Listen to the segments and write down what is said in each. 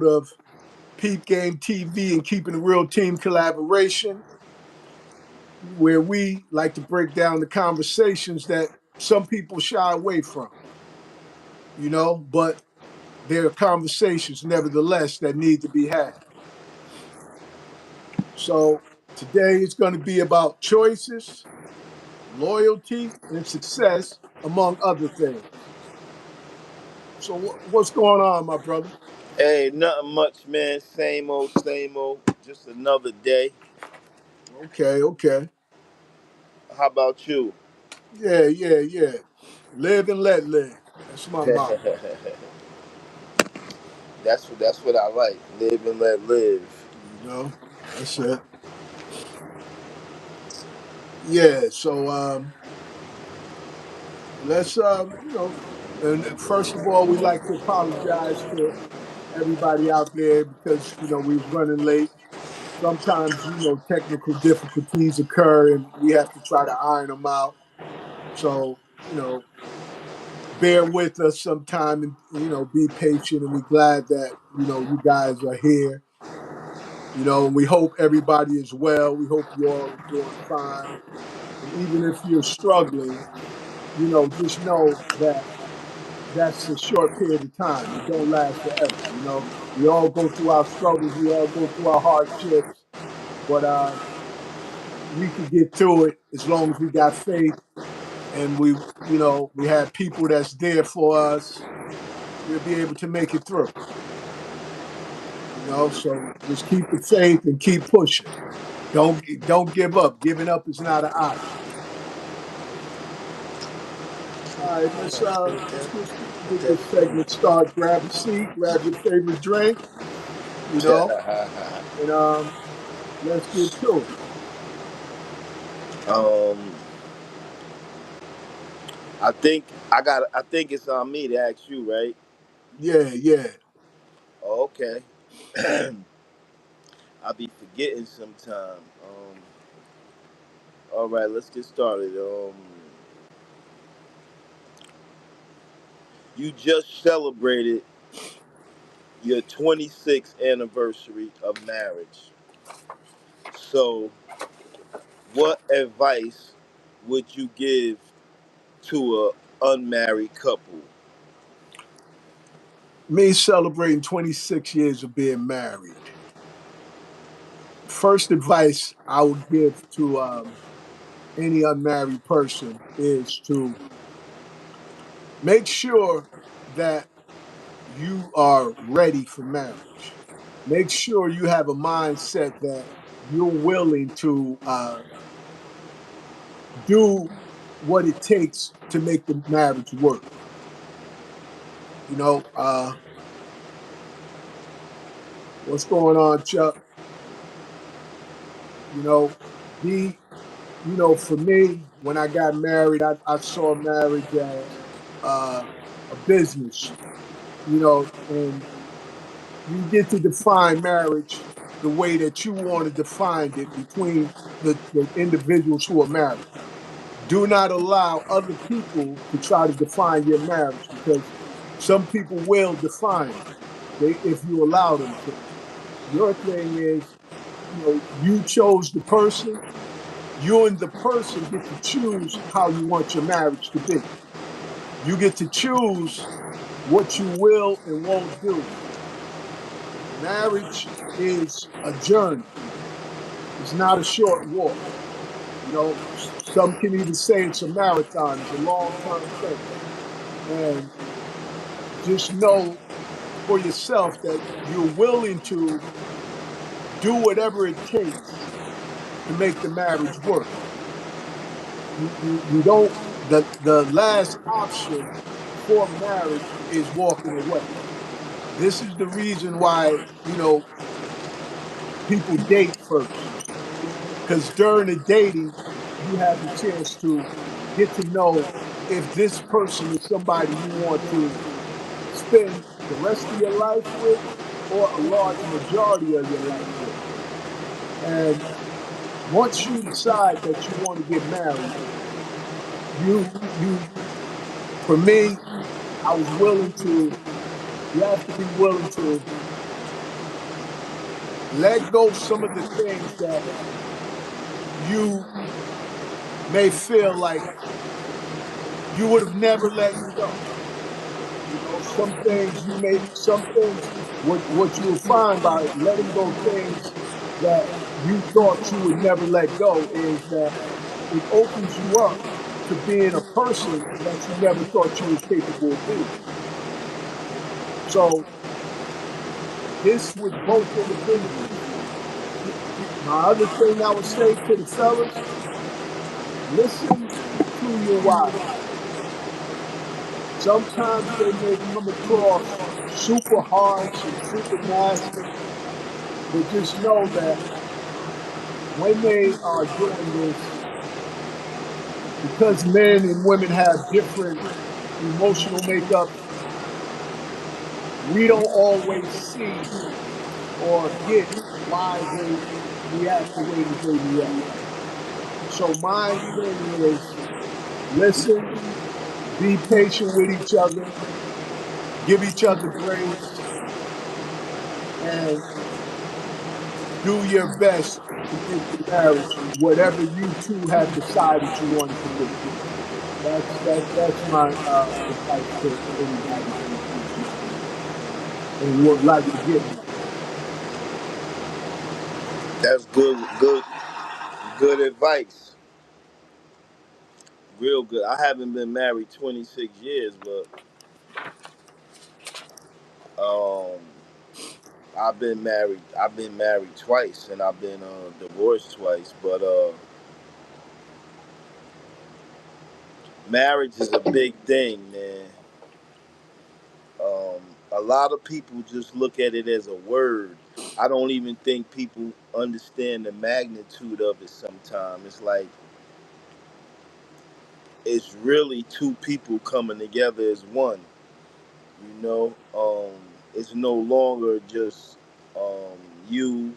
of Peep Game TV and Keeping a Real Team collaboration, where we like to break down the conversations that some people shy away from, but there are conversations nevertheless that need to be had. So today it's going to be about choices, loyalty, and success, among other things. So what's going on, my brother? Hey, nothing much, man. Same old, same old. Just another day. Okay, okay. How about you? Yeah, yeah, yeah. Live and let live. That's my motto. that's what I like. Live and let live. That's it. Yeah. So let's and first of all, we like to apologize to everybody out there because we was running late. Sometimes technical difficulties occur and we have to try to iron them out. So bear with us sometime and be patient. And we're glad that you guys are here. And we hope everybody is well. We hope you all are doing fine. And even if you're struggling, just know that that's a short period of time. It don't last forever. We all go through our struggles. We all go through our hardships, but we can get through it as long as we got faith and we have people that's there for us. We'll be able to make it through. So just keep the faith and keep pushing. Don't give up. Giving up is not an option. All right, let's get this segment started. Grab a seat, grab your favorite drink, you know, and let's get to it. um, I think it's on me to ask you, right? Yeah, yeah. Oh, okay. I'll be forgetting sometime. All right, let's get started. You just celebrated your 26th anniversary of marriage. So, what advice would you give to a unmarried couple? Me celebrating 26 years of being married. First advice I would give to any unmarried person is to make sure that you are ready for marriage. Make sure you have a mindset that you're willing to do what it takes to make the marriage work. You know, what's going on, Chuck? You know, be, for me, when I got married, I saw marriage as a business, and you get to define marriage the way that you want to define it between the individuals who are married. Do not allow other people to try to define your marriage because some people will define it if you allow them to. Your thing is, you chose the person. You and the person get to choose how you want your marriage to be. You get to choose what you will and won't do. Marriage is a journey. It's not a short walk. Some can even say it's a marathon. It's a long-term thing. And just know for yourself that you're willing to do whatever it takes to make the marriage work. You don't, the last option for marriage is walking away. This is the reason why, people date first. Because during the dating, you have the chance to get to know if this person is somebody you want to spend the rest of your life with or a large majority of your life with. And once you decide that you want to get married, you for me, I was willing to, you have to be willing to let go some of the things that you may feel like you would have never let go. You know, some things, what you will find by letting go things that you thought you would never let go is that it opens you up to being a person that you never thought you was capable of being. So this with both individuals. My other thing I would say to the fellas, listen to your wives. Sometimes they may come across super harsh and super nasty, but just know that when they are doing this, because men and women have different emotional makeups, we don't always see or get why they react the way that they react. So my thing is listen, be patient with each other, give each other grace, and do your best to make the marriage whatever you two have decided you want it to be. That's my advice to anybody who's listening and would like to get married. That's good advice. Real good. I haven't been married 26 years, but um, I've been married. I've been married twice, and I've been divorced twice. But marriage is a big thing, man. Um, a lot of people just look at it as a word. I don't even think people understand the magnitude of it. Sometimes it's like it's really two people coming together as one. You know, it's no longer just um, you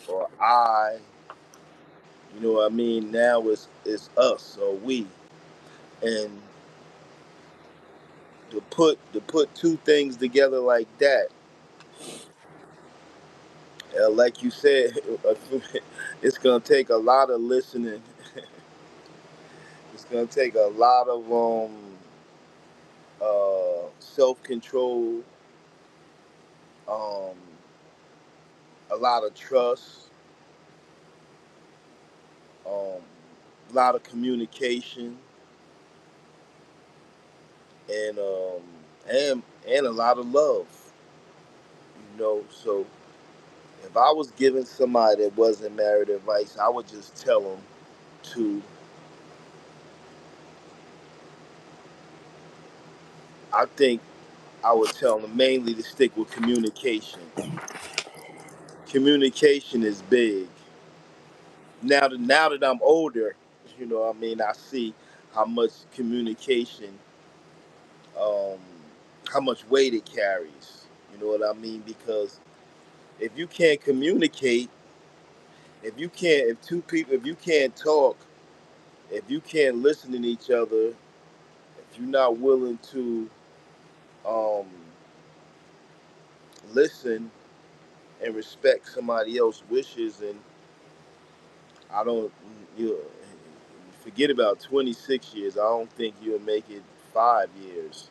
or I. You know what I mean? Now it's us or we, and to put two things together like that, like you said, it's gonna take a lot of listening. It's gonna take a lot of self control, um, a lot of trust, a lot of communication, and and a lot of love. You know, so if I was giving somebody that wasn't married advice, I would just tell them to. I think I would tell them mainly to stick with communication. Communication is big. Now that I'm older, you know, what I mean, I see how much communication, um, how much weight it carries. You know what I mean? Because if you can't communicate, if you can't talk, if you can't listen to each other, if you're not willing to um, listen and respect somebody else's wishes, and I don't, you forget about 26 years. I don't think you'll make it 5 years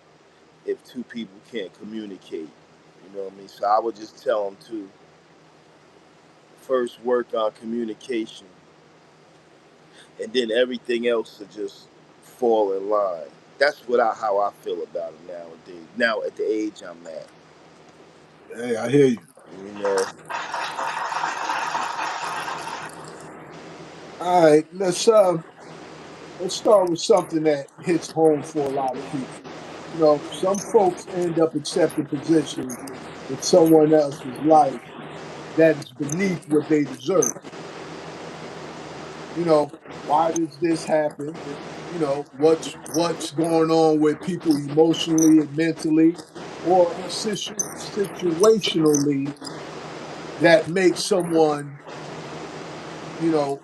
if two people can't communicate. You know what I mean? So I would just tell them to first work on communication, and then everything else to just fall in line. That's how I feel about it nowadays. Now at the age I'm at, Hey, I hear you. you know. All right, let's start with something that hits home for a lot of people. You know, some folks end up accepting positions in someone else's life that is beneath what they deserve. You know, why does this happen? You know, what's going on with people emotionally and mentally or situationally that makes someone, you know,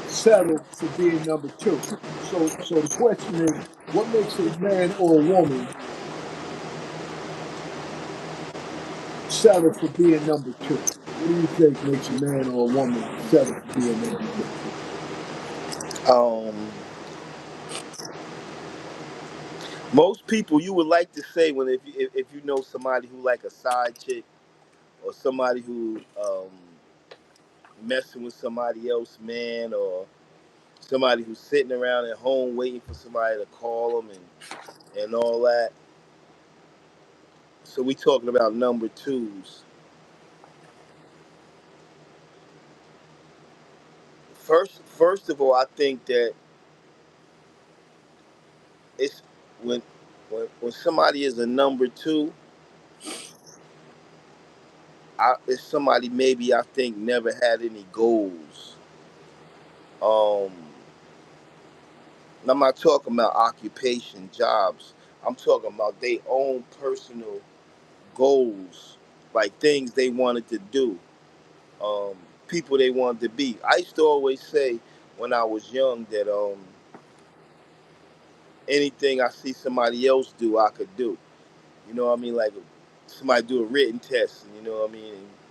settle for being number two. So the question is, what makes a man or a woman settle for being number two? What do you think makes a man or a woman settle for being number two? Um, Most people, you would like to say, when if you know somebody who like a side chick, or somebody who messing with somebody else, man, or somebody who's sitting around at home waiting for somebody to call them and all that. So we talking about number twos. First of all, I think that it's when when somebody is a number two, it's somebody maybe I think never had any goals. Um, I'm not talking about occupation, jobs. I'm talking about their own personal goals, like things they wanted to do, um, people they wanted to be. I used to always say when I was young that anything I see somebody else do, I could do. You know what I mean? Like somebody do a written test, and you know what I mean? And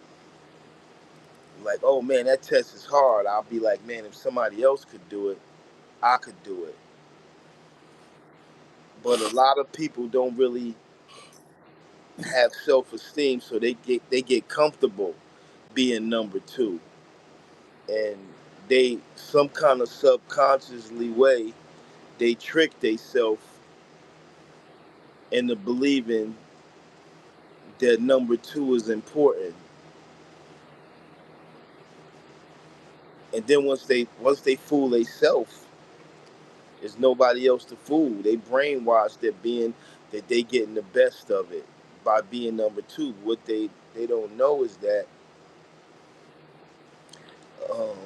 like, oh man, that test is hard. I'll be like, man, if somebody else could do it, I could do it. But a lot of people don't really have self-esteem, so they get comfortable being number two, and they some kind of subconsciously way they trick themselves into believing that number two is important. And then once they fool themselves, there's nobody else to fool. They brainwashed that they getting the best of it by being number two. What they don't know is that um,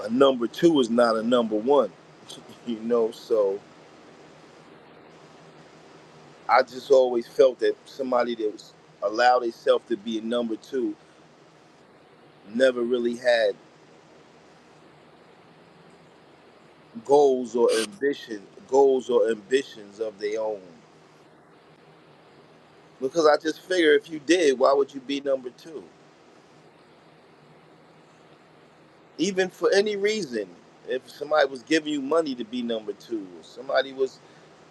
a number two is not a number one. So I just always felt that somebody that was allowed themselves to be a number two never really had goals or ambitions of their own. Because I just figure if you did, why would you be number two? Even for any reason. If somebody was giving you money to be number two, or somebody was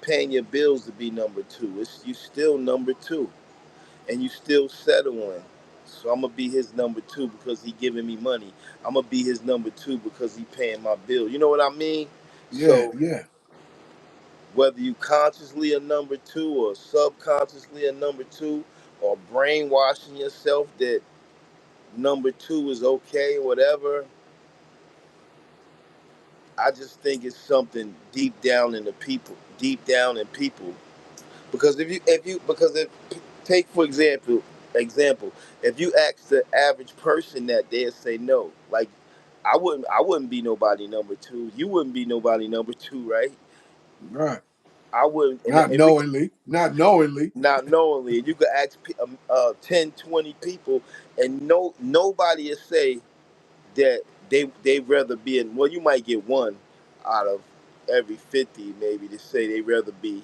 paying your bills to be number two, it's you still number two, and you still settling. So I'm gonna be his number two because he giving me money. I'm gonna be his number two because he paying my bill. You know what I mean? Yeah, So yeah. whether you consciously a number two or subconsciously a number two, or brainwashing yourself that number two is okay, whatever, I just think it's something deep down in people. Because if take for example, if you ask the average person that, they'll say no. Like I wouldn't be nobody number two. You wouldn't be nobody number two, right? Right. I wouldn't, Not and we knowingly. Not knowingly. not knowingly, and you could ask 10, 20 people, and nobody will say that they rather be in. Well, you might get one out of every 50 maybe to say they rather be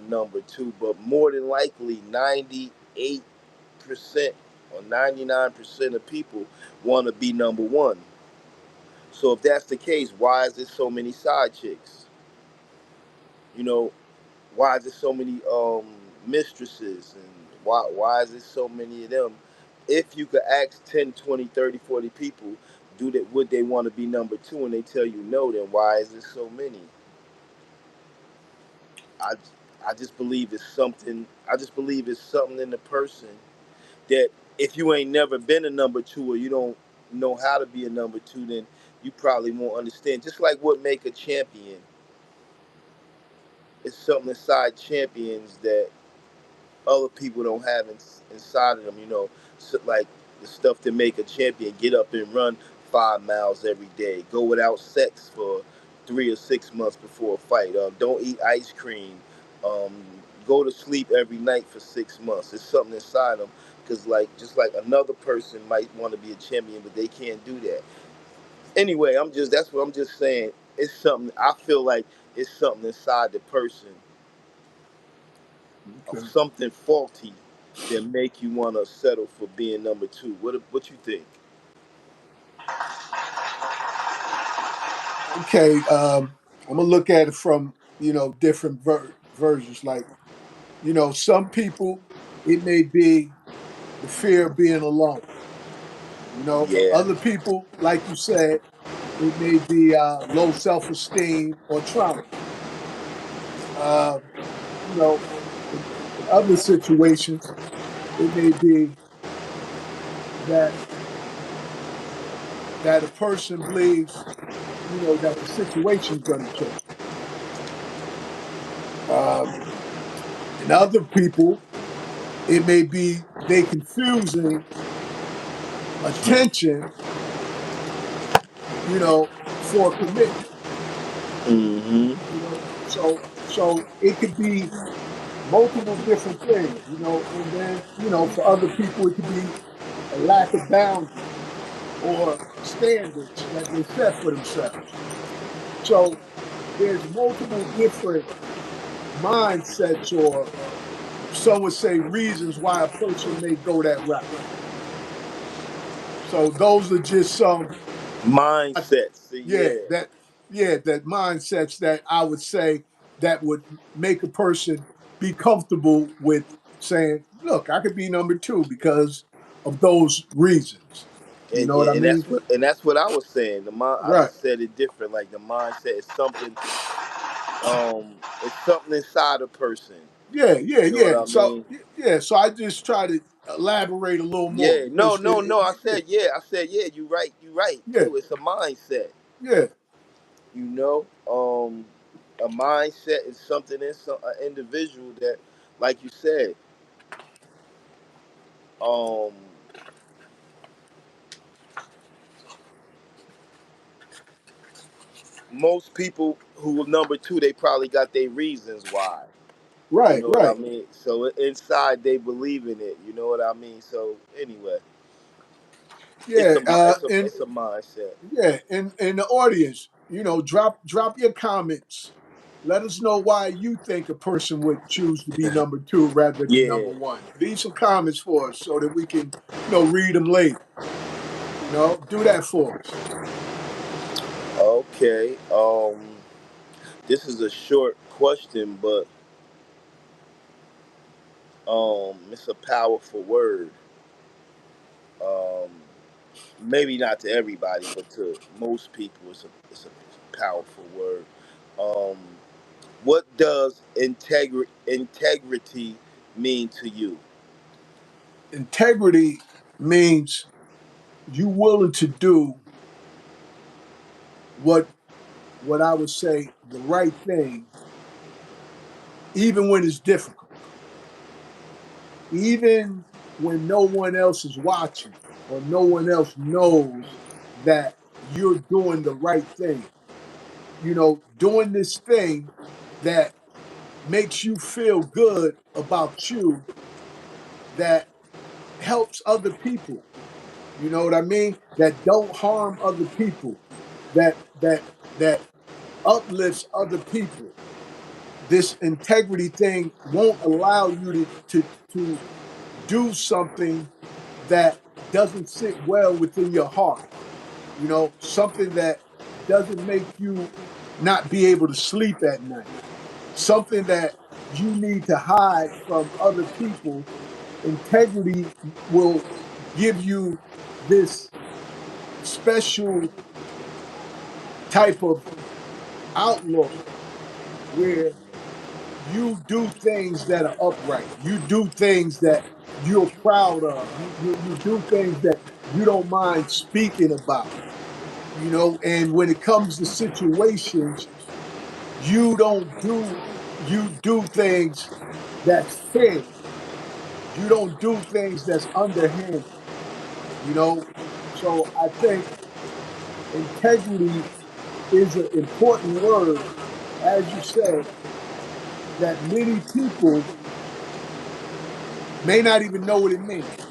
number two, but more than likely 98% or 99% of people want to be number one. So if that's the case, why is there so many side chicks? You know, why is there so many mistresses, and why is there so many of them? If you could ask 10, 20, 30, 40 people, do that, would they want to be number two, and they tell you no, then why is there so many? I, I just believe it's something. I just believe it's something in the person that if you ain't never been a number two, or you don't know how to be a number two, then you probably won't understand. Just like what make a champion, it's something inside champions that other people don't have inside of them. So like the stuff that make a champion: get up and run 5 miles every day, go without sex for 3 or 6 months before a fight, don't eat ice cream, um, go to sleep every night for 6 months. It's something inside them. Because like just like another person might want to be a champion, but they can't do that. Anyway, that's what I'm just saying. It's something I feel like it's something inside the person of Okay. something faulty. that make you want to settle for being number two? What you think? Okay, I'm gonna look at it from different versions. Like some people, it may be the fear of being alone. For Yeah. other people, like you said, it may be low self esteem or trauma. Uh, you know, in other situations, it may be that a person believes that the situation's going to change. Um, in other people, it may be they confusing attention, for commitment. Mm-hmm. So it could be multiple different things, and then for other people it could be a lack of boundaries or standards that they set for themselves. So there's multiple different mindsets, or some would say reasons why a person may go that route. So those are just some, Mindset. See, yeah, yeah. that mindsets that I would say that would make a person be comfortable with saying, "Look, I could be number two because of those reasons." You And, know what I and mean? that's what I was saying. I Right. just said it different. Like the mindset is something. It's something inside a person. Yeah, yeah, You know what yeah. I So mean? yeah, so I just try to elaborate a little more Yeah. No. because No. No. I said yeah. I said yeah. You right. You right yeah, too. It's a mindset. yeah. You know. A mindset is something in an individual that, like you said, um, most people who are number two, they probably got their reasons why. You Right, know what I right. mean? So inside they believe in it. You know what I mean? So anyway, it's Yeah, a and it's a mindset. yeah, and the audience, drop your comments. Let us know why you think a person would choose to be number two rather than number Yeah. one. Leave some comments for us so that we can, read them later. Do that for us. Okay. This is a short question, but it's a powerful word. Um, maybe not to everybody, but to most people, it's a powerful word. Um, what does integrity mean to you? Integrity means you willing to do what I would say the right thing, even when it's difficult, even when no one else is watching or no one else knows that you're doing the right thing. Doing this thing that makes you feel good about you, that helps other people. You know what I mean? That don't harm other people, that uplifts other people. This integrity thing won't allow you to do something that doesn't sit well within your heart. Something that doesn't make you not be able to sleep at night. Something that you need to hide from other people. Integrity will give you this special type of outlook where you do things that are upright. You do things that you're proud of. You do things that you don't mind speaking about. And when it comes to situations, you don't do you do things that's fair. You don't do things that's underhanded. You know, so I think integrity is an important word, as you said, that many people may not even know what it means.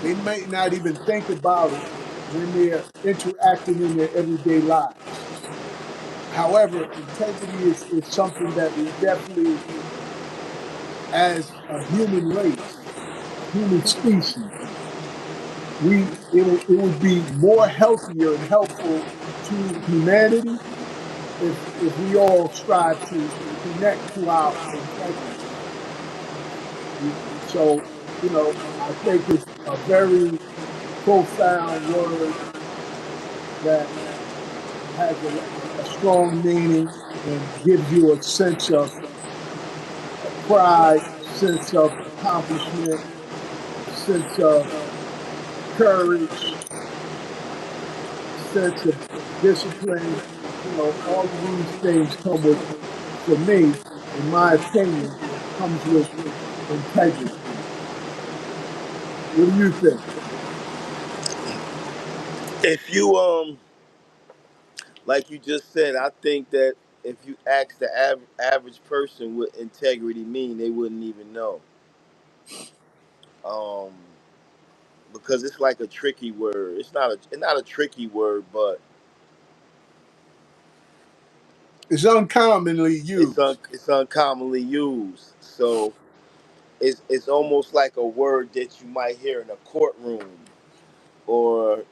They may not even think about it when they're interacting in their everyday lives. However, integrity is something that we definitely as a human race, a human species, it would be more healthier and helpful to humanity if we all strive to connect to our integrity. So, I think it's a very profound word that has a strong meaning and gives you a sense of pride, a sense of accomplishment, a sense of courage, a sense of discipline. All of these things come with, for me, in my opinion, comes with integrity. What do you think? If you like you just said, I think that if you ask the average person what integrity mean, they wouldn't even know. Um, because it's like a tricky word. It's not a tricky word, but It's uncommonly it's used. it's uncommonly used. So it's almost like a word that you might hear in a courtroom, or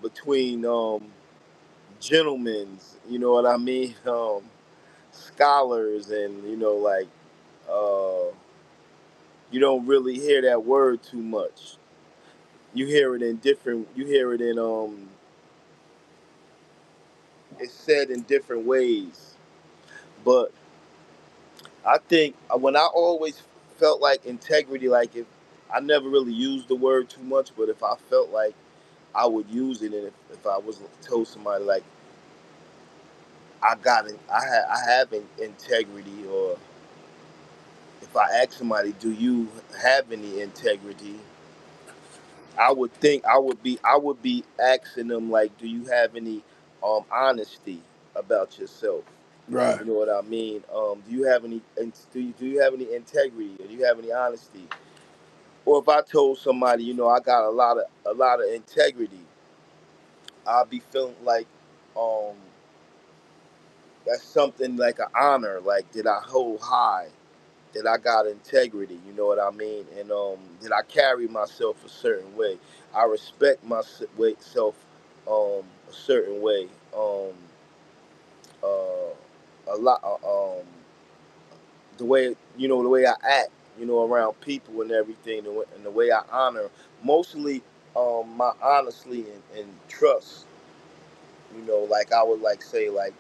between gentlemen's. You know what I mean? Scholars, and uh, you don't really hear that word too much. You hear it in different. You hear it in It's said in different ways, but I think when I always felt like integrity, like if I never really used the word too much, but if I felt like I would use it, and if I was told somebody like I have integrity, or if I ask somebody, do you have any integrity? I would be asking them like, do you have any honesty about yourself? Right. You know what I mean? Do you have any do you have any integrity, or do you have any honesty? Or if I told somebody, I got a lot of integrity, I'll be feeling like um that's something like an honor, like did I hold high, that I got integrity, you know what I mean? And did I carry myself a certain way? I respect myself a certain way. A lot the way I act, around people and everything, and the way I honor, mostly my honestly and trust. Like I would like say like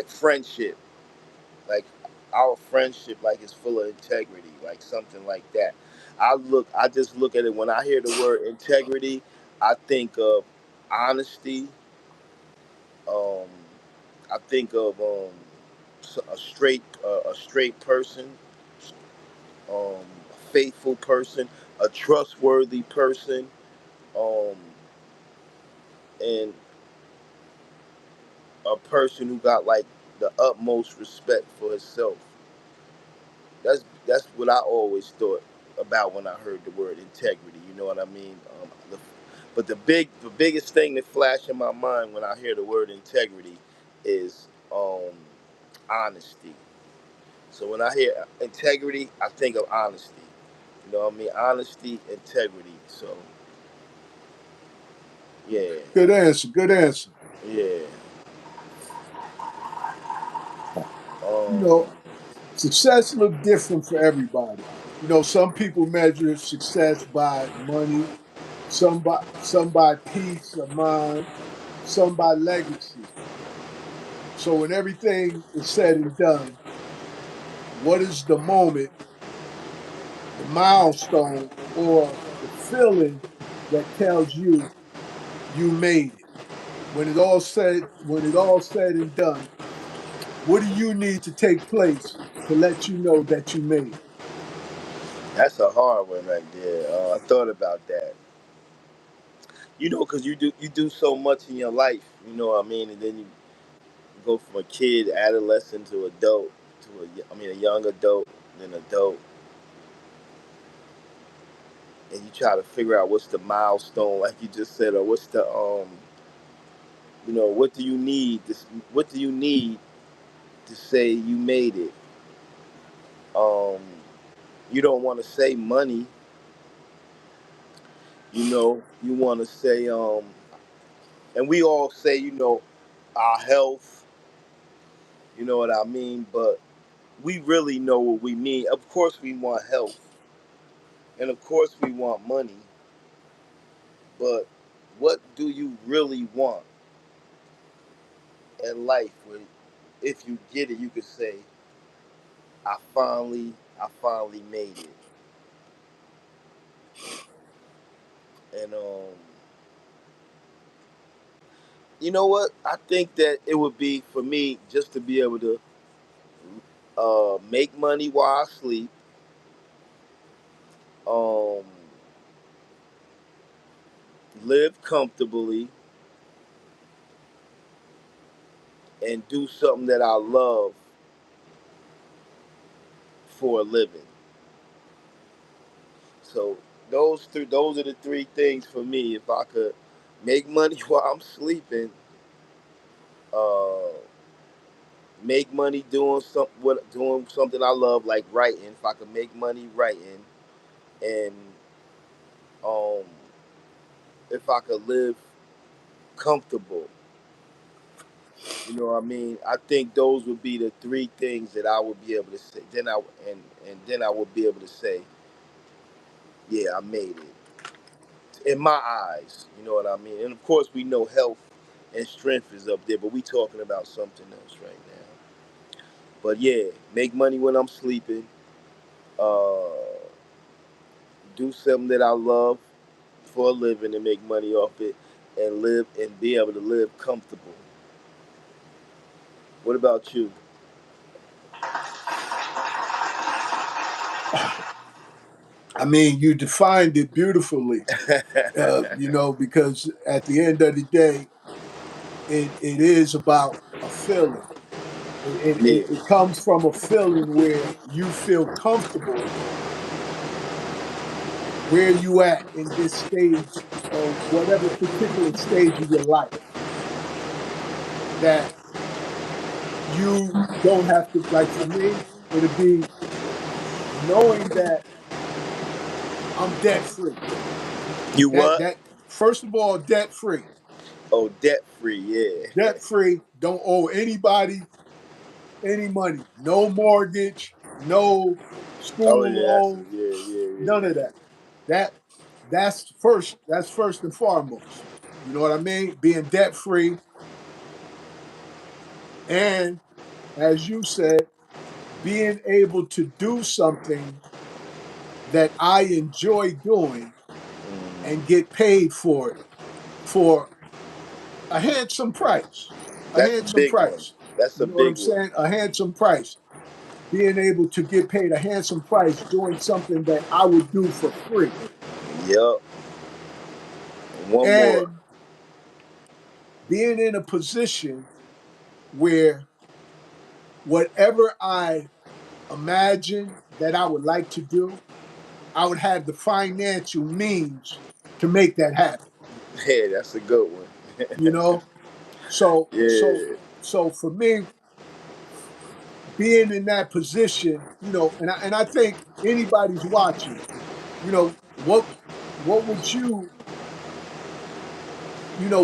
friendship, like our friendship, like is full of integrity, like something like that. I just look at it when I hear the word integrity. I think of honesty. Um, I think of a straight person, a faithful person, a trustworthy person, um, and a person who got like the utmost respect for himself. That's what I always thought about when I heard the word integrity. You know what I mean? But the biggest thing that flashed in my mind when I hear the word integrity is honesty. So when I hear integrity, I think of honesty. You know what I mean? Honesty, integrity. So yeah, Good answer. Good answer. yeah. You Um, know, success look different for everybody. Some people measure success by money, some by peace of mind, some by legacy. So when everything is said and done, what is the moment, the milestone, or the feeling that tells you you made it? When it all said and done, what do you need to take place to let you know that you made it? that's a hard one right there. I thought about that. Because you do so much in your life. You know what I mean, and then you go from a kid, adolescent, to adult, a young adult, then adult, and you try to figure out what's the milestone, like you just said, or what's the what do you need? What do you need to say you made it? Um, you don't want to say money. You want to say, and we all say, our health. You know what I mean? But we really know what we mean. Of course, we want health, and of course, we want money. But what do you really want in life? Where if you get it, you could say, I finally made it." And you know what? I think that it would be for me just to be able to make money while I sleep, um, live comfortably, and do something that I love for a living. So those are the three things for me. If I could make money while I'm sleeping, uh, make money doing something I love like writing. If I could make money writing, and um, if I could live comfortable, you know what I mean. I think those would be the three things that I would be able to say. And then I would be able to say, yeah, I made it in my eyes. You know what I mean. And of course, we know health and strength is up there, but we talking about something else right now. But yeah, make money when I'm sleeping. Uh, do something that I love for a living and make money off it, and live and be able to live comfortable. What about you? I mean, you defined it beautifully, because at the end of the day, it is about a feeling. Yeah. It comes from a feeling where you feel comfortable where you at in this stage of whatever particular stage of your life, that you don't have to, like for me, it'd be knowing that I'm debt free. You That what? that first of all, debt free. Oh, debt free. Yeah. Debt free, don't owe anybody any money. No mortgage, no Oh school yeah, loan, none of yeah. that. That that's first and foremost. You know what I mean? Being debt free, and as you said, being able to do something that I enjoy doing and get paid for it for a handsome price. A That's a handsome big one. price. That's a You know what I'm big one. saying? A handsome price. Being able to get paid a handsome price doing something that I would do for free. Yep. One more. And being in a position where whatever I imagine that I would like to do, I would have the financial means to make that happen. Yeah, that's a good one. You know? So so Yeah. so for me, being in that position, and I think anybody's watching, what would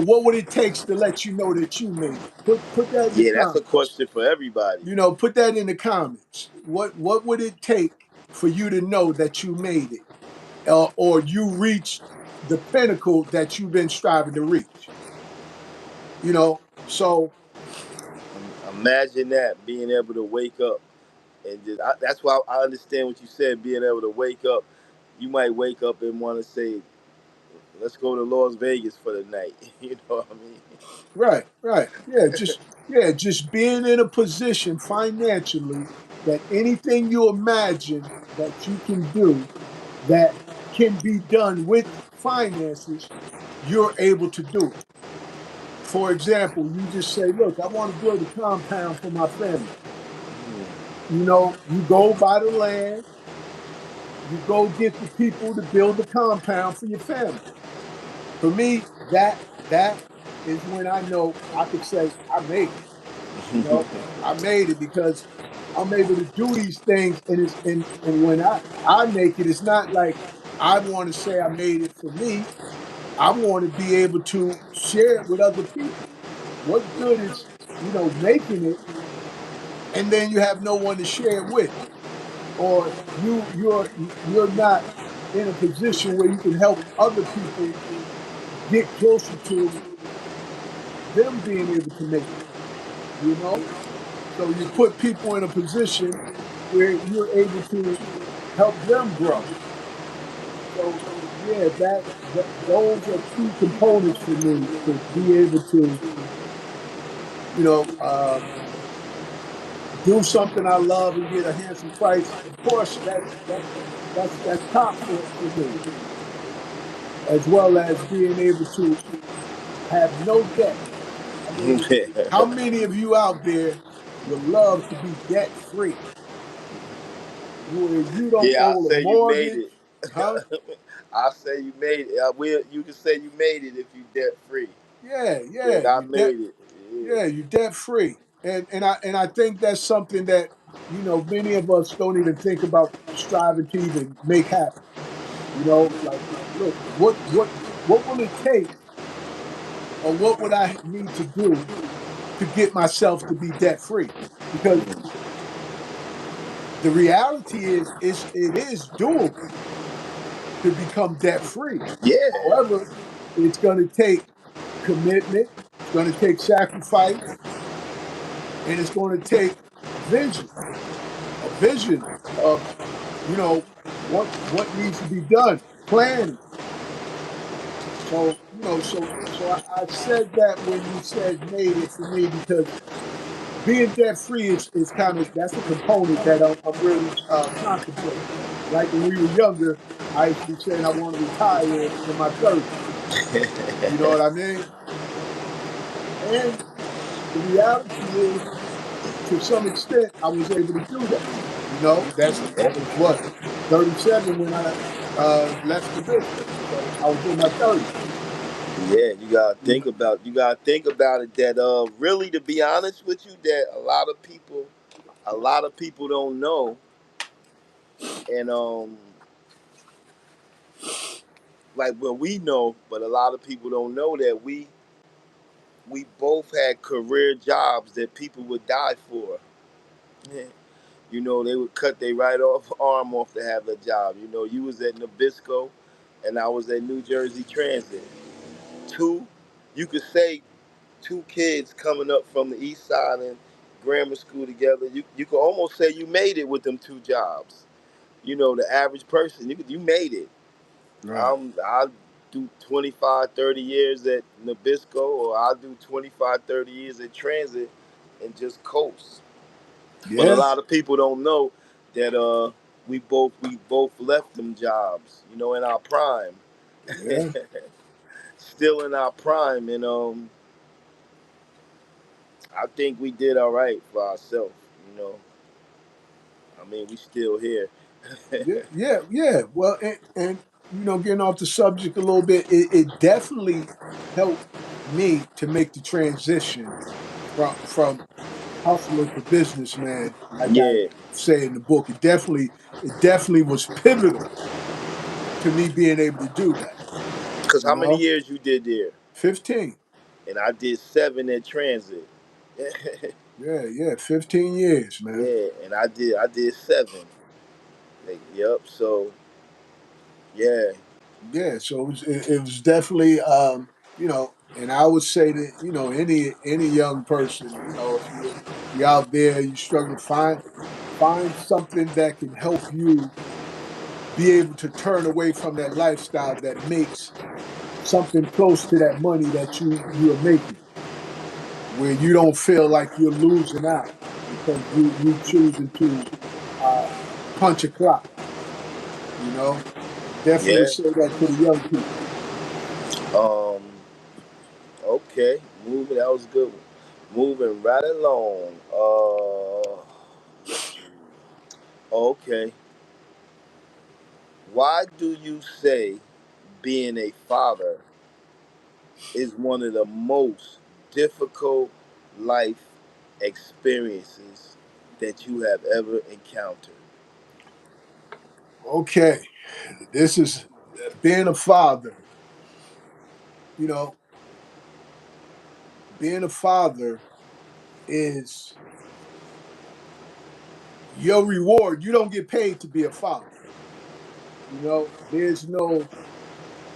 what would it takes to let you know that you made it? Put that in the Yeah, that's a comments. question for everybody. Put that in the comments. What would it take for you to know that you made it, or you reached the pinnacle that you've been striving to reach? So Imagine that being able to wake up and that's why I understand what you said. Being able to wake up, you might wake up and want to say, "Let's go to Las Vegas for the night." You know what I mean? right, just being in a position financially that anything you imagine that you can do that can be done with finances, you're able to do it. For example, you just say, look, I want to build a compound for my family. You go buy the land, you go get the people to build the compound for your family. For me, that is when I know I could say I made it. I made it because I'm able to do these things, and and when I make it, it's not like I want to say I made it for me. I want to be able to share it with other people. What good is making it and then you have no one to share it with, or you're not in a position where you can help other people get closer to them being able to make it. You know, so you put people in a position where you're able to help them grow. So yeah, that those are key components for me to be able to, you know, do something I love and get a handsome price. Of course, that's top for me, as well as being able to have no debt. I mean, how many of you out there would love to be debt free, where you don't Yeah, I owe a say you made mortgage, it. huh? I say you made it. You can say you made it if you debt free. Yeah, That yeah, I you debt, made it. Yeah. yeah, you debt free, and I think that's something that many of us don't even think about striving to even make happen. Like, look, what will it take, or what would I need to do to get myself to be debt free? Because the reality is it is doable to become debt free. Yeah. However, it's going to take commitment, it's going to take sacrifice, and it's going to take vision, a vision of what needs to be done, planning. So I said that when you said made it for me, because being debt free is kind of, that's a component that I'm really contemplating. Like when we were younger, I used to be saying I want to retire in my 30s. You know what I mean? And the reality is, to some extent, I was able to do that. I was what, 37 when I left Nabisco. So I was in my 30s. Yeah, You know, you gotta think about it that really, to be honest with you, that a lot of people don't know. And like, well, we know, but a lot of people don't know that we both had career jobs that people would die for. Yeah. You know, they would cut their right off arm off to have a job. You know, you was at Nabisco and I was at New Jersey Transit. Two, you could say two kids coming up from the east side and grammar school together. You could almost say you made it with them two jobs. You know, the average person, you made it. right. I do 25, 30 years at Nabisco, or I do 25, 30 years at Transit and just coast. But a Yeah, lot of people don't know that we both left them jobs, you know, in our prime. yeah, Still in our prime, and I think we did all right for ourselves, you know. I mean, we still here. yeah. Well, and getting off the subject a little bit, it definitely helped me to make the transition from hustler to businessman, like I Yeah. say in the book. It definitely was pivotal to me being able to do that. Cause You how many know, years you did there? 15. And I did 7 at Transit. Yeah, yeah, 15 years, man. Yeah, and I did 7. Like, yep. So yeah, Yeah, so it was definitely and I would say that any young person, if you're out there, you struggle to find something that can help you be able to turn away from that lifestyle that makes something close to that money that you are making, where you don't feel like you're losing out because you choosing to uh, punch a clock. I definitely would yeah. say that to the young people. Um. Okay. Moving. That was a good one. Moving right along. Okay. Why do you say being a father is one of the most difficult life experiences? that you have ever encountered? Okay, this is being a father. You know, being a father is your reward. You don't get paid to be a father. There's no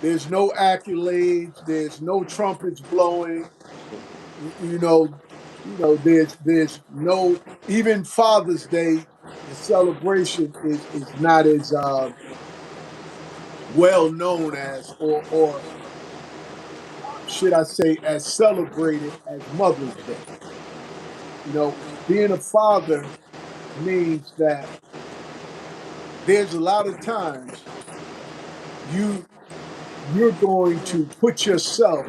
accolades, there's no trumpets blowing. You know, there's no, even Father's Day, the celebration is not as well known as, or should I say, as celebrated as Mother's Day. Being a father means that there's a lot of times you you're going to put yourself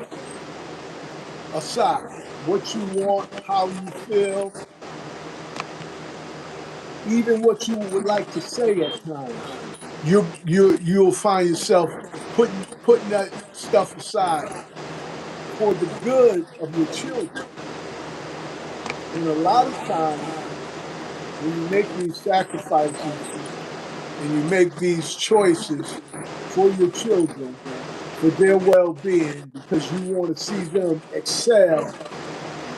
aside, what you want, how you feel, even what you would like to say at times. You'll find yourself putting that stuff aside for the good of your children. And a lot of times when you make these sacrifices and you make these choices for your children, for their well-being, because you want to see them excel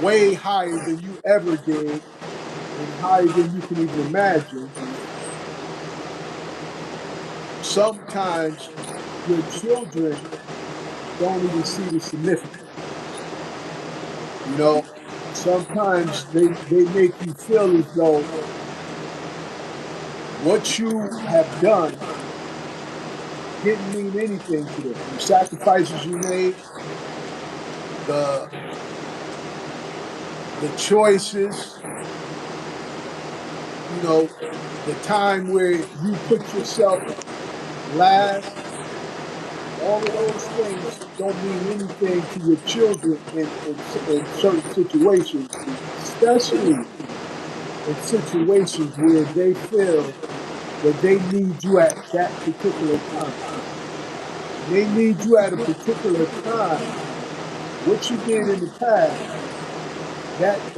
way higher than you ever did and higher than you can even imagine, sometimes your children don't even see the significance. You know, sometimes they make you feel as though what you have done didn't mean anything to them. The sacrifices you made, the the choices, you know, the time where you put yourself last, all of those things don't mean anything to your children in certain situations, especially in situations where they feel that they need you at that particular time. When they need you at a particular time, what you did in the past, that's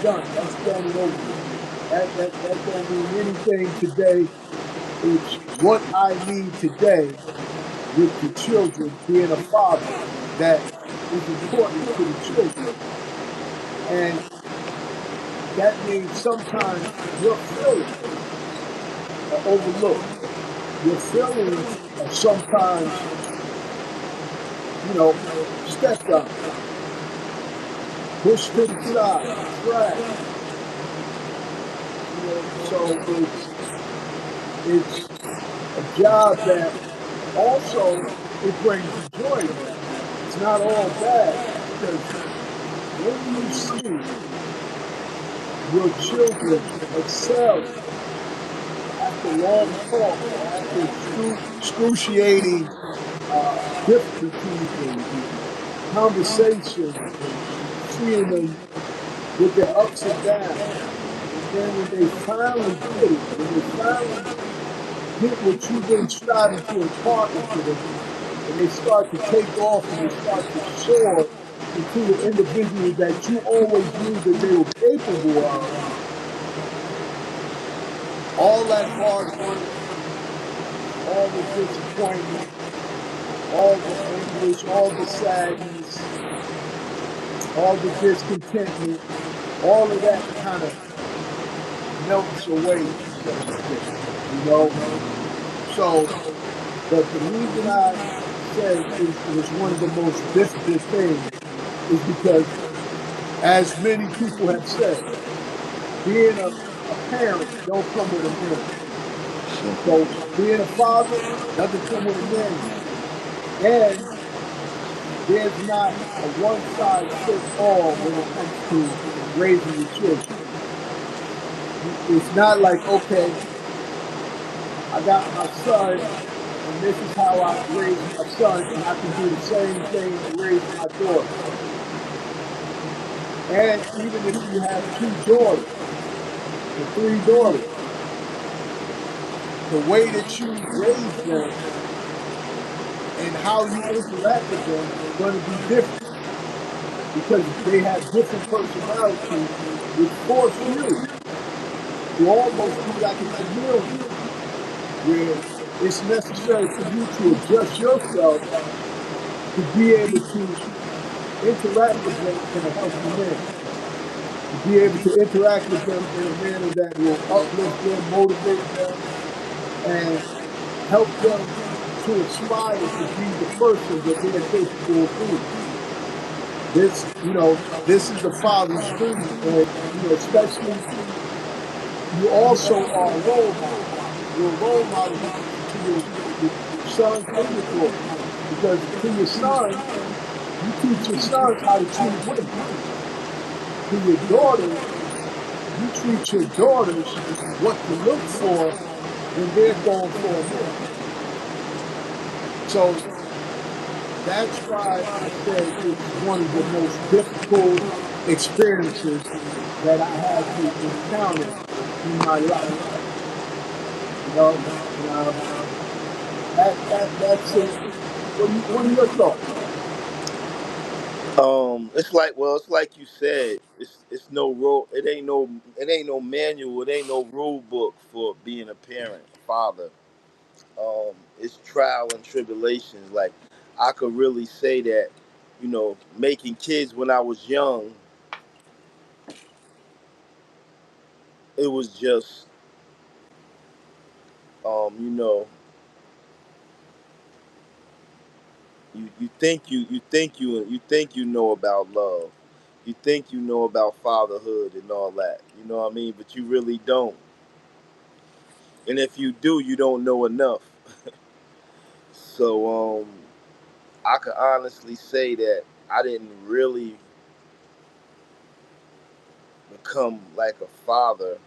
done. That's done and over with. That don't mean anything today. It's what I need today with the children, being a father, that is important to the children. And that means sometimes your feelings are overlooked. Your feelings are sometimes, stepped on, pushed to the side, trash. So it's a job that also it brings you joy though. It's not all bad because when you see your children excelling after long talks or after excruciating difficulties and conversations and seeing them with their ups and downs. And then when they finally get it, when they finally get what you've been striving to impart into them, and they start to take off and they start to soar into the individual that you always knew that they were capable of, all that hard work, all the disappointment, all the anguish, all the sadness, all the discontentment, all of that kind of melts away, so to speak, you know? So, but the reason I said it was one of the most difficult things is because, as many people have said, being a parent don't come with a manual. So being a father doesn't come with a manual. And there's not a one size fit all when it comes to raising your children. It's not like, okay, I got my son and this is how I raise my son and I can do the same thing and raise my daughter. And even if you have two daughters or three daughters, the way that you raise them and how you interact with them is going to be different because they have different personalities, which force you. to almost be like a chameleon, where it's necessary for you to adjust yourself to be able to interact with them in a healthy manner, to be able to interact with them in a manner that will uplift them, motivate them, and help them to aspire to be the person that they're capable of being. This is a father's duty, and especially you also are a role model. You're a role model to your sons and your daughters, because to your sons, you teach your sons how to treat women. To your daughters, you treat your daughters what to look for when they're going for a man. So that's why I said it's one of the most difficult experiences that I had to encounter in my life. And that's it. What are your thoughts? It's like you said. It's no rule. It ain't no manual. It ain't no rule book for being a parent, father. It's trial and tribulations. Like I could really say that, making kids when I was young, it was just, um, you know, you think you know about love, you think you know about fatherhood and all that. You know what I mean? But you really don't. And if you do, you don't know enough. So I could honestly say that I didn't really become like a father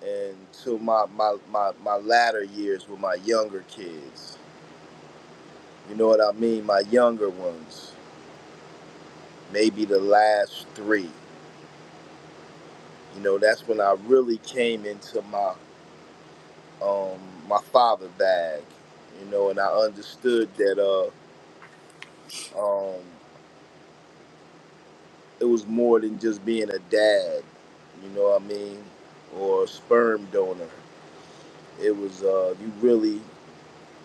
until my latter years with my younger kids. You know what I mean? My younger ones, maybe the last three. That's when I really came into um my father bag. And I understood that um it was more than just being a dad. You know what I mean? Or a sperm donor. It was you really,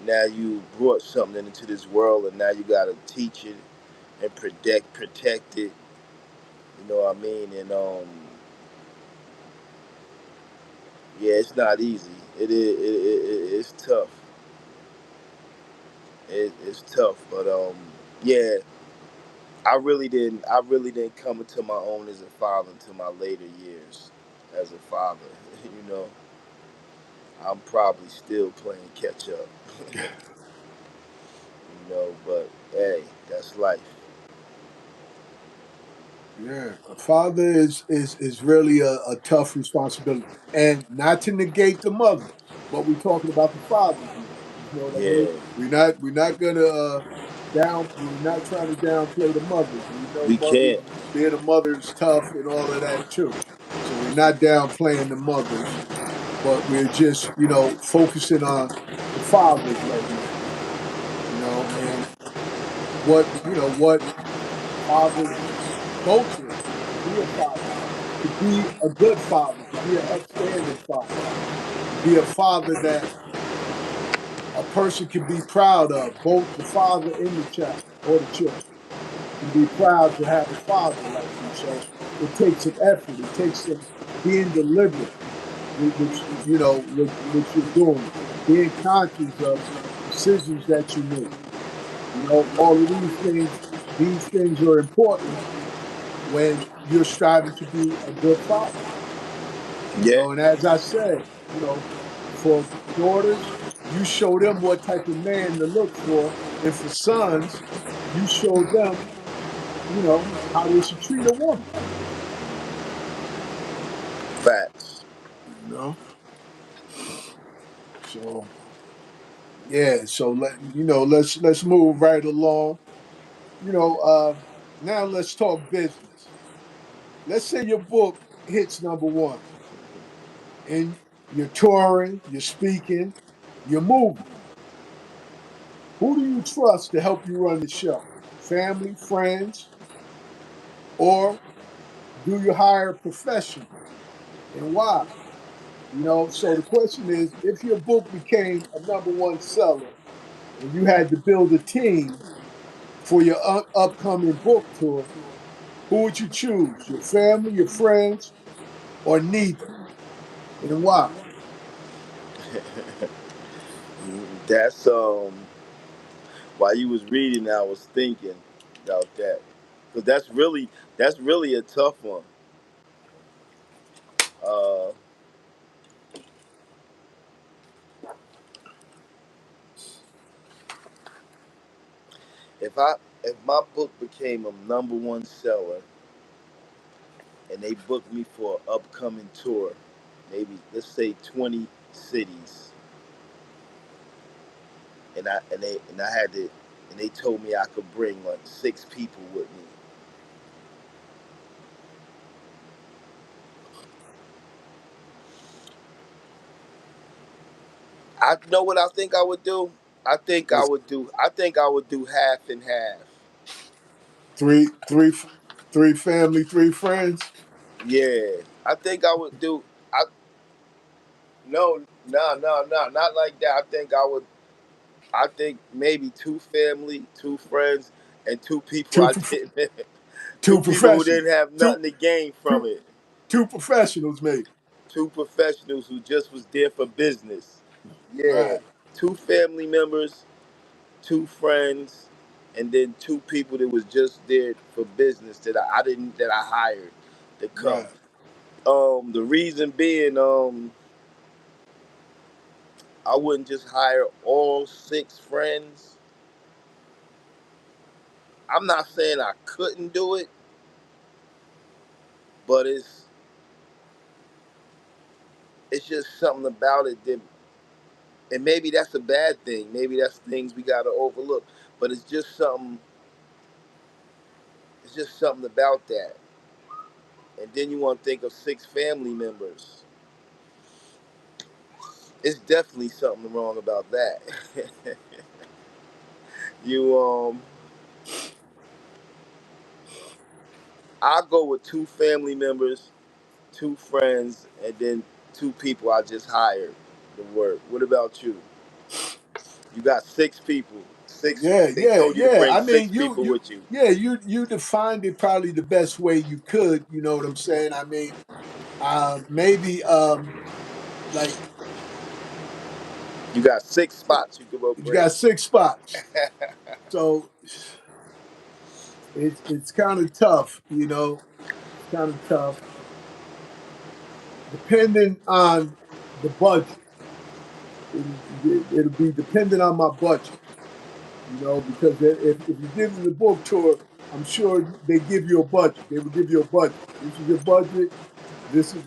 now you brought something into this world, and now you gotta teach it and protect it. You know what I mean? And yeah, it's not easy. It's tough. It's tough, but yeah, I really didn't come into my own as a father until my later years as a father. you know, I'm probably still playing catch up. But hey, that's life. Yeah, a father is really a tough responsibility, and not to negate the mothers, but we're talking about the fathers now. You know what I mean? Yeah, We're not gonna down. We're not trying to downplay the mothers. We know we mothers, can't. being a mother is tough and all of that too. So we're not downplaying the mothers, but we're just focusing on the fathers right now. And what fathers go through to be a father, to be a good father, to be an upstanding father, to be a father that a person can be proud of, both the father and the child or the children can be proud to have a father like you. So it takes some effort. It takes some being deliberate with what you're doing, being conscious of decisions that you make. All of these things are important when you're striving to be a good father. Yeah, And as I said, for daughters, you show them what type of man to look for, and for sons, you show them, how they should treat a woman. facts. You know, so yeah, so let's move right along. You know, uh, Now let's talk business. Let's say your book hits number one, and you're touring, you're speaking, you're moving. Who do you trust to help you run the show? Family, friends, or do you hire a professional? and why? So the question is, if your book became a number one seller and you had to build a team for your upcoming book tour, who would you choose? Your family, your friends, or neither? And why? That's while you was reading, I was thinking about that because that's really a tough one. Uh, if I if my book became a number one seller and they booked me for an upcoming tour, maybe let's say 20 cities, and I had to, and they told me I could bring like 6 people with me. I know what I think I would do. What's I think I would do half and half. three, three, three family, three friends? Yeah, I think I would do. I no, no, not like that. I think I would. I think maybe 2 family, 2 friends, and 2 people Two, I didn't. two two people who professionals, didn't have two, nothing to gain from two, it. two professionals, maybe. 2 professionals who just was there for business. Yeah, Right, 2 family members, 2 friends, and then 2 people that was just there for business that I didn't that I hired to come. right. The reason being, I wouldn't just hire all 6 friends. I'm not saying I couldn't do it, but it's just something about it that, and maybe that's a bad thing. Maybe that's things we gotta overlook. But it's just something about that. And then you want to think of 6 family members. It's definitely something wrong about that. you I go with 2 family members, 2 friends, and then 2 people I just hired to work. What about you? You got 6 people. Six. Yeah, They yeah, told you to yeah. bring I six mean, people with you. yeah, you defined it probably the best way you could. You know what I'm saying? I mean, maybe like You got 6 spots you can go you bring. got 6 spots, so it's kind of tough. It's kind of tough, depending on the budget. It'll be dependent on my budget. Because if you give them the book tour, I'm sure they give you a budget. They will give you a budget. This is your budget. This is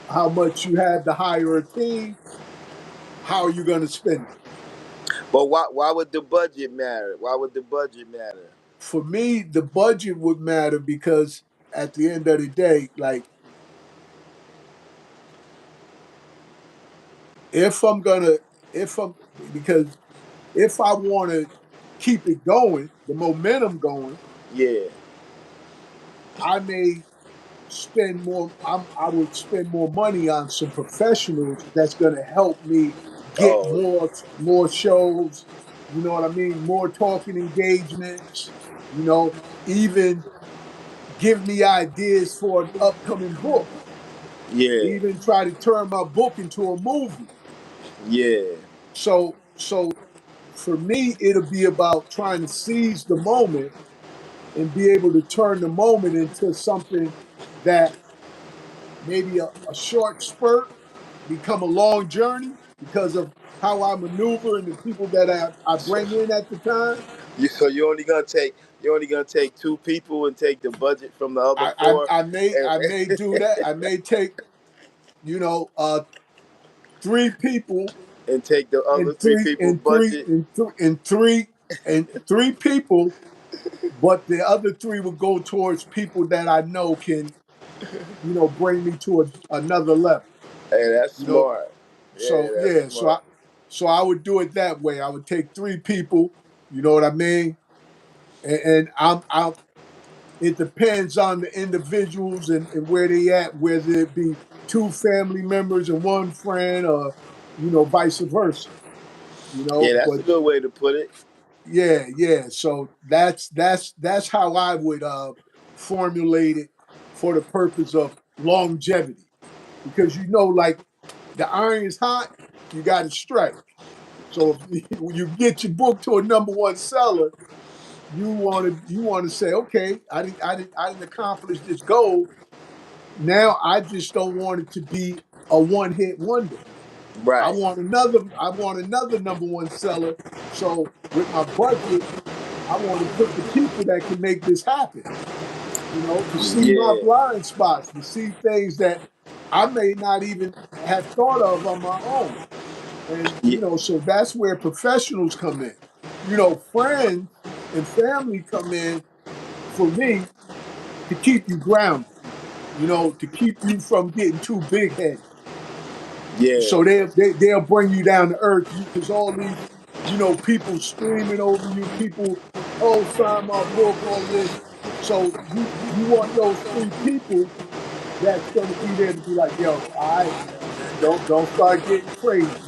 how much you have to hire a team. How are you going to spend it? But why would the budget matter? Why would the budget matter? For me, the budget would matter because at the end of the day, like if I'm gonna, if I'm because if I want to keep it going, the momentum going, Yeah. I may spend more. I would spend more money on some professionals that's going to help me get Oh, more shows. You know what I mean? More talking engagements. Even give me ideas for an upcoming book. yeah, Even try to turn my book into a movie. yeah. So for me, it'll be about trying to seize the moment and be able to turn the moment into something that maybe a short spurt become a long journey because of how I maneuver and the people that I So, bring in at the time. so you're only gonna take 2 people and take the budget from the other I, I, four, I may and I may do that. I may take you know uh, 3 people and take the other and three three people and three budget. and three and three and 3 people, but the other three will go towards people that I know can bring me to another level. Hey, that's You know, smart. Yeah, so that's yeah, smart. so I would do it that way. I would take 3 people. You know what I mean? And it depends on the individuals and where they at, whether it be two family members and one friend, or vice versa. Yeah, that's But a good way to put it. yeah, yeah. So that's how I would formulate it for the purpose of longevity, because like the iron is hot, you got to strike. So if when you get your book to a number one seller, you want to say, okay, I didn't accomplish this goal. Now I just don't want it to be a one hit wonder. Right. I want another number one seller. So with my budget, I want to put the people that can make this happen. To see my Yeah. blind spots, to see things that I may not even have thought of on my own. And Yeah. so that's where professionals come in. Friends and family come in for me to keep you grounded, to keep you from getting too big headed. Yeah. So they'll bring you down to earth, because all these, people screaming over you, people, oh, sign my book, all this. So you want those three people that's going to be there to be like, yo, all right, man, don't start getting crazy.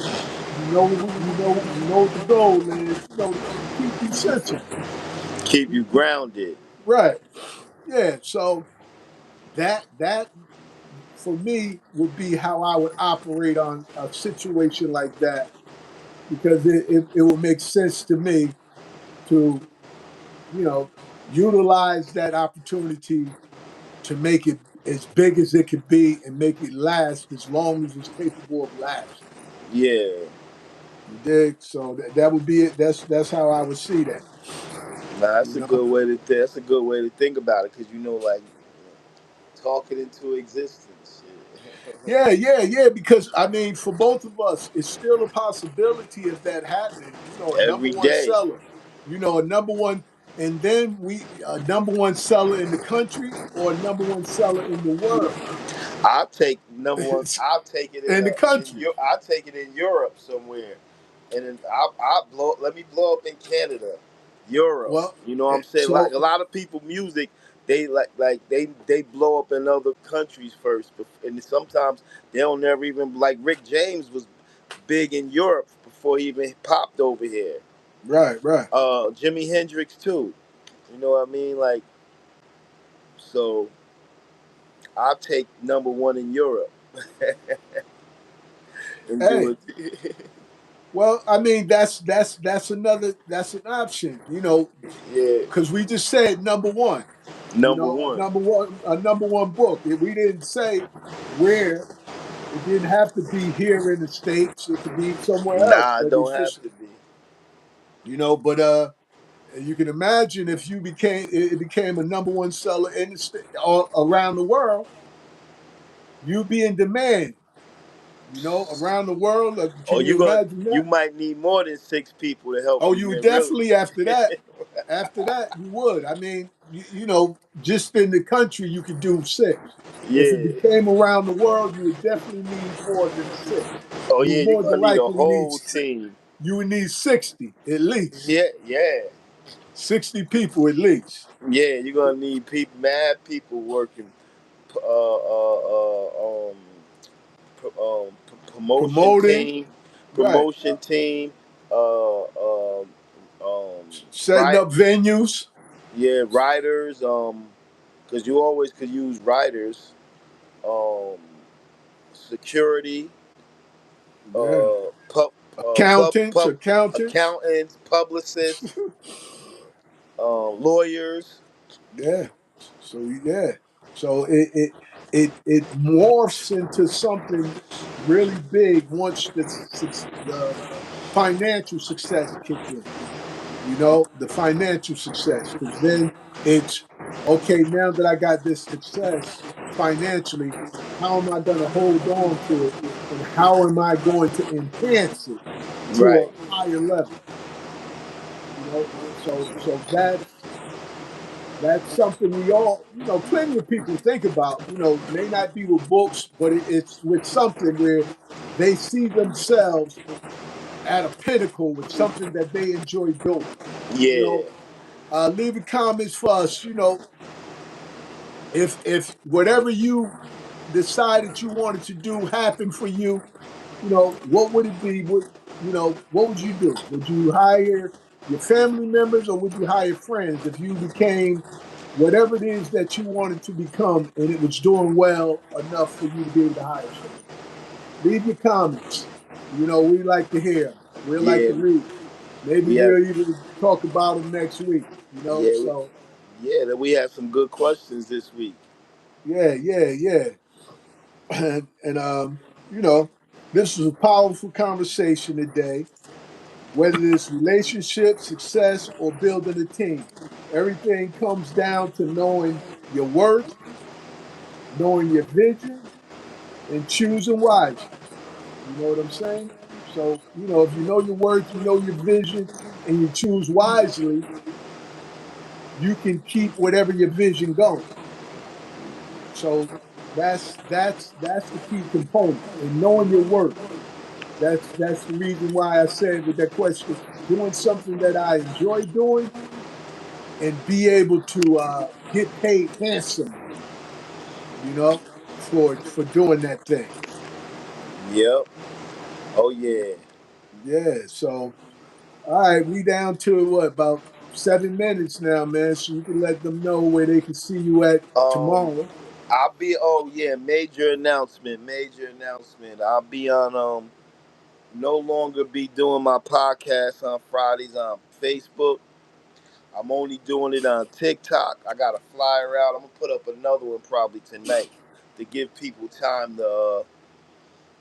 You know what the goal is. To keep you sensible. Keep you grounded. Right. Yeah. So that for me would be how I would operate on a situation like that, because it would make sense to me to, utilize that opportunity to make it as big as it could be and make it last as long as it's capable of lasting. Yeah. You dig? So that would be it. That's how I would see that. Nah, that's You a know? good way to that's a good way to think about it because like talk it into existence. Shit. Yeah, yeah, yeah. Because I mean, for both of us, it's still a possibility of that happening. A number Every one day. seller. A number one, and then we a number one seller in the country or a number one seller in the world. I'll take number one. I'll take it In the country. I'll take it in Europe somewhere, and then I'll blow. Let me blow up in Canada, Europe. Well, You know what I'm saying? Like so a lot of people, music they they blow up in other countries first, and sometimes they don't never even like Rick James was big in Europe before he even popped over here. right, right. Jimi Hendrix too. You know what I mean? Like so, I'll take number one in Europe and do Hey, it. well, I mean that's an option. Yeah, Because we just said number one. number one. A number one book. We didn't say where. It didn't have to be here in the states. It could be somewhere else. Nah, it But it's don't have just to be. But you can imagine if it became a number one seller in the state all around the world, you'd be in demand. Around the world. Can Or you imagine you that? might need more than six people to help Oh, you, you man. Really. definitely after that. After that, you would. I mean, just in the country, you could do six. If it Yeah. became around the world, you would definitely need more than six. Oh You yeah, would you're more gonna than need a likely need whole team. you would need 60 at least. Yeah, yeah, 60 people at least. yeah. You're gonna need people, mad people working. Uh, promotion Promoting, team, right. promotion team. Um, Setting right. up venues. Yeah, writers. Because you always could use writers. Um, security. Yeah. Pub, Accountants, accountants. accountants, publicists, lawyers. Yeah. So yeah. So it morphs into something really big once the financial success kick in. The financial success, because then it's okay. Now that I got this success financially, how am I going to hold on to it, and how am I going to enhance it to Right. a higher level? So that's something we all, plenty of people think about. May not be with books, but it's with something where they see themselves at a pinnacle with something that they enjoy doing. You Yeah. know, leaving comments for us. If whatever you decided you wanted to do happen for you, what would it be? What would you do? Would you hire your family members or would you hire friends if you became whatever it is that you wanted to become and it was doing well enough for you to be able to hire someone? Leave your comments. We like to hear 'em. We like Yeah, to read. Maybe we have. we'll even talk about them next week. Yeah, So that we have some good questions this week. yeah, yeah, yeah. And you know, this was a powerful conversation today. Whether it's relationship, success, or building a team, everything comes down to knowing your worth, knowing your vision, and choosing wisely. You know what I'm saying? So, if you know your worth, you know your vision, and you choose wisely, you can keep whatever your vision going. So that's the key component. And knowing your worth. That's the reason why I said with that question, doing something that I enjoy doing and be able to get paid handsomely, you know, for doing that thing. Yep. Oh yeah. Yeah. So all right, we down to what, about 7 minutes now, man. So you can let them know where they can see you at Um, tomorrow. I'll be. Oh yeah. Major announcement. Major announcement. I'll be on. No longer be doing my podcast on Fridays on Facebook. I'm only doing it on TikTok. I got a flyer out. I'm gonna put up another one probably tonight to give people time to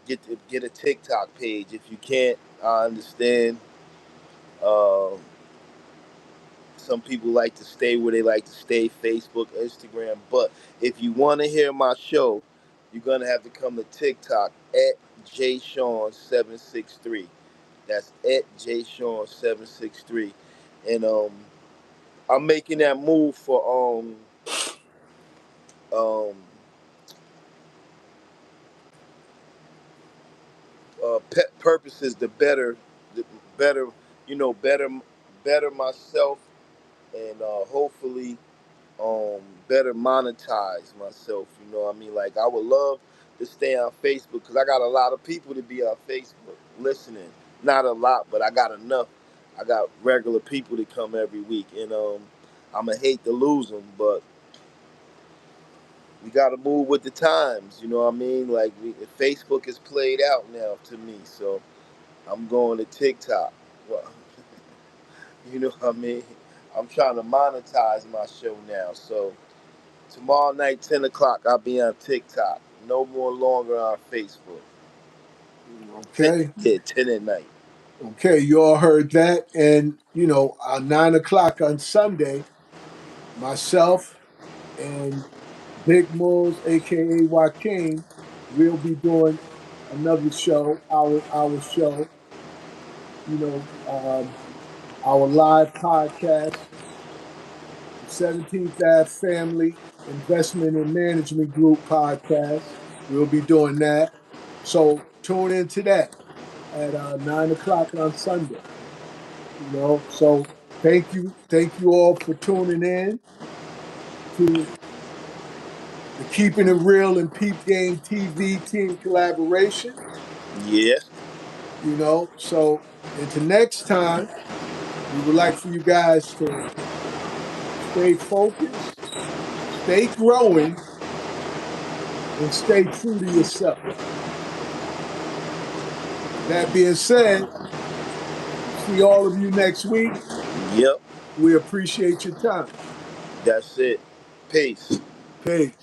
get a TikTok page. If you can't, I understand. Uh, some people like to stay where they like to stay, Facebook, Instagram. But if you want to hear my show, you're gonna have to come to TikTok at jshawn763. That's at jshawn763, and I'm making that move for um pet purposes, the better, better myself, and hopefully better monetize myself. You know what I mean? Like, I would love to stay on Facebook because I got a lot of people to be on Facebook listening. Not a lot, but I got enough. I got regular people to come every week, and I'ma hate to lose them, but we got to move with the times. You know what I mean? Like, Facebook is played out now to me, so I'm going to TikTok. Well, you know what I mean? I'm trying to monetize my show now, so tomorrow night, 10 o'clock, I'll be on TikTok. No more longer on Facebook. Okay. 10 at night. Okay. You all heard that. And, 9 o'clock on Sunday, myself and Big Moles, aka Joaquin, we'll be doing another show, our show, you know, our live podcast, the 17th Ave Family Investment and Management Group podcast. We'll be doing that. So tune into that at 9 o'clock on Sunday. So thank you all for tuning in to the Keeping It Real and Peep Game TV team collaboration. Yes. So until next time, we would like for you guys to stay focused, stay growing, and stay true to yourself. With that being said, we'll see all of you next week. Yep. We appreciate your time. That's it. Peace. Peace.